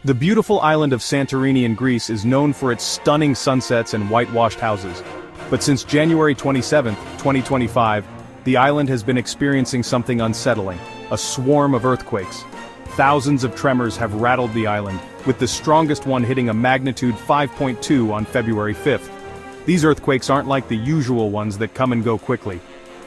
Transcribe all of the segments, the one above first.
The beautiful island of Santorini in Greece is known for its stunning sunsets and whitewashed houses. But since January 27, 2025, the island has been experiencing something unsettling: a swarm of earthquakes. Thousands of tremors have rattled the island, with the strongest one hitting a magnitude 5.2 on February 5th. These earthquakes aren't like the usual ones that come and go quickly.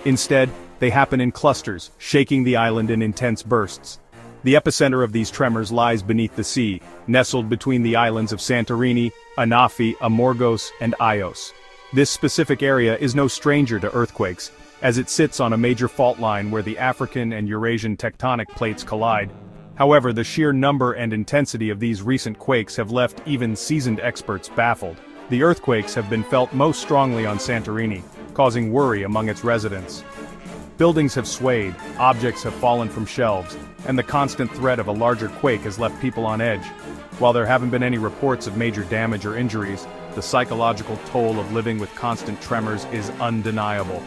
Instead, they happen in clusters, shaking the island in intense bursts. The epicenter of these tremors lies beneath the sea, nestled between the islands of Santorini, Anafi, Amorgos, and Ios. This specific area is no stranger to earthquakes, as it sits on a major fault line where the African and Eurasian tectonic plates collide. However, the sheer number and intensity of these recent quakes have left even seasoned experts baffled. The earthquakes have been felt most strongly on Santorini, causing worry among its residents. Buildings have swayed, objects have fallen from shelves, and the constant threat of a larger quake has left people on edge. While there haven't been any reports of major damage or injuries, the psychological toll of living with constant tremors is undeniable.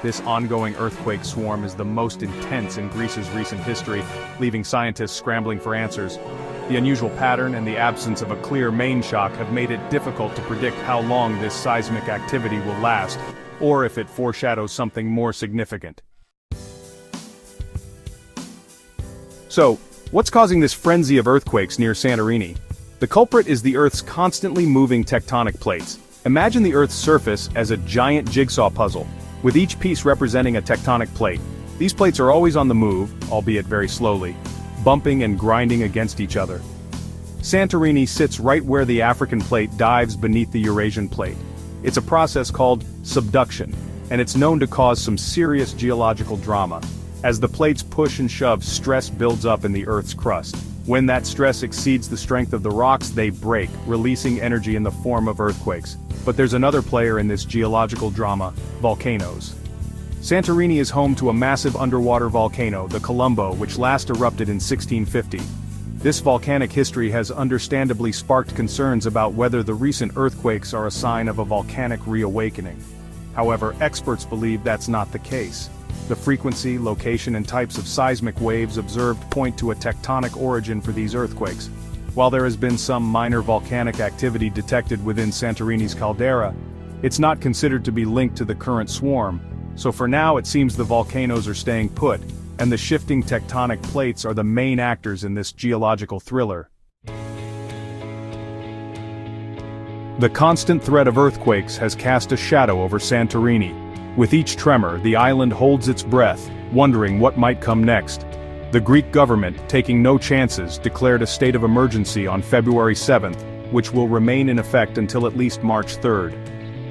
This ongoing earthquake swarm is the most intense in Greece's recent history, leaving scientists scrambling for answers. The unusual pattern and the absence of a clear main shock have made it difficult to predict how long this seismic activity will last, or if it foreshadows something more significant. So, what's causing this frenzy of earthquakes near Santorini? The culprit is the Earth's constantly moving tectonic plates. Imagine the Earth's surface as a giant jigsaw puzzle, with each piece representing a tectonic plate. These plates are always on the move, albeit very slowly, bumping and grinding against each other. Santorini sits right where the African plate dives beneath the Eurasian plate. It's a process called subduction, and it's known to cause some serious geological drama. As the plates push and shove, stress builds up in the Earth's crust. When that stress exceeds the strength of the rocks, they break, releasing energy in the form of earthquakes. But there's another player in this geological drama: volcanoes. Santorini is home to a massive underwater volcano, the Colombo, which last erupted in 1650. This volcanic history has understandably sparked concerns about whether the recent earthquakes are a sign of a volcanic reawakening. However, experts believe that's not the case. The frequency, location, and types of seismic waves observed point to a tectonic origin for these earthquakes. While there has been some minor volcanic activity detected within Santorini's caldera, it's not considered to be linked to the current swarm, so for now it seems the volcanoes are staying put, and the shifting tectonic plates are the main actors in this geological thriller. The constant threat of earthquakes has cast a shadow over Santorini. With each tremor, the island holds its breath, wondering what might come next. The Greek government, taking no chances, declared a state of emergency on February 7th, which will remain in effect until at least March 3rd.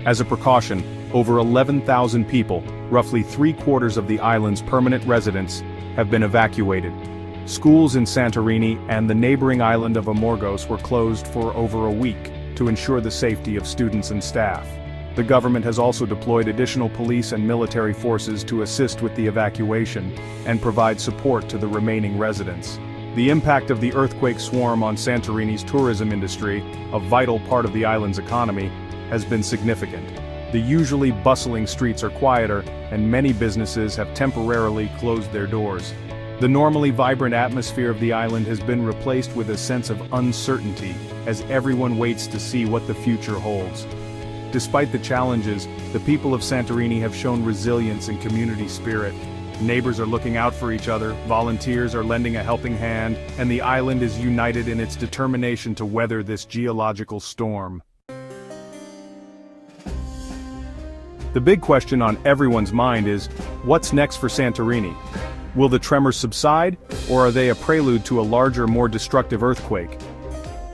As a precaution, over 11,000 people, roughly 3/4 of the island's permanent residents, have been evacuated. Schools in Santorini and the neighboring island of Amorgos were closed for over a week to ensure the safety of students and staff. The government has also deployed additional police and military forces to assist with the evacuation and provide support to the remaining residents. The impact of the earthquake swarm on Santorini's tourism industry, a vital part of the island's economy, has been significant. The usually bustling streets are quieter, and many businesses have temporarily closed their doors. The normally vibrant atmosphere of the island has been replaced with a sense of uncertainty, as everyone waits to see what the future holds. Despite the challenges, the people of Santorini have shown resilience and community spirit. Neighbors are looking out for each other, volunteers are lending a helping hand, and the island is united in its determination to weather this geological storm. The big question on everyone's mind is, what's next for Santorini? Will the tremors subside, or are they a prelude to a larger, more destructive earthquake?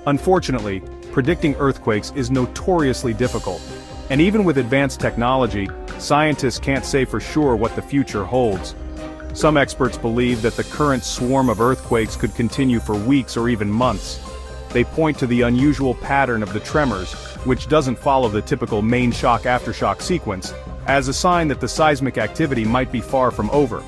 Unfortunately, predicting earthquakes is notoriously difficult, and even with advanced technology, scientists can't say for sure what the future holds. Some experts believe that the current swarm of earthquakes could continue for weeks or even months. They point to the unusual pattern of the tremors, which doesn't follow the typical main shock-aftershock sequence, as a sign that the seismic activity might be far from over.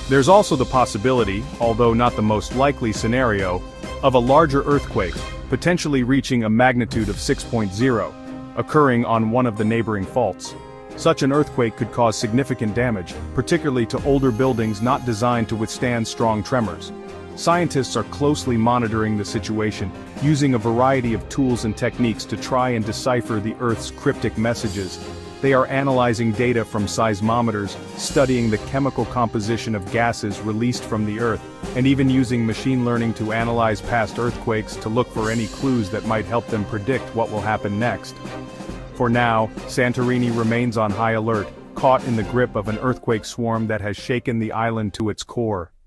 There's also the possibility, although not the most likely scenario, of a larger earthquake, potentially reaching a magnitude of 6.0, occurring on one of the neighboring faults. Such an earthquake could cause significant damage, particularly to older buildings not designed to withstand strong tremors. Scientists are closely monitoring the situation, using a variety of tools and techniques to try and decipher the Earth's cryptic messages. They are analyzing data from seismometers, studying the chemical composition of gases released from the Earth, and even using machine learning to analyze past earthquakes to look for any clues that might help them predict what will happen next. For now, Santorini remains on high alert, caught in the grip of an earthquake swarm that has shaken the island to its core.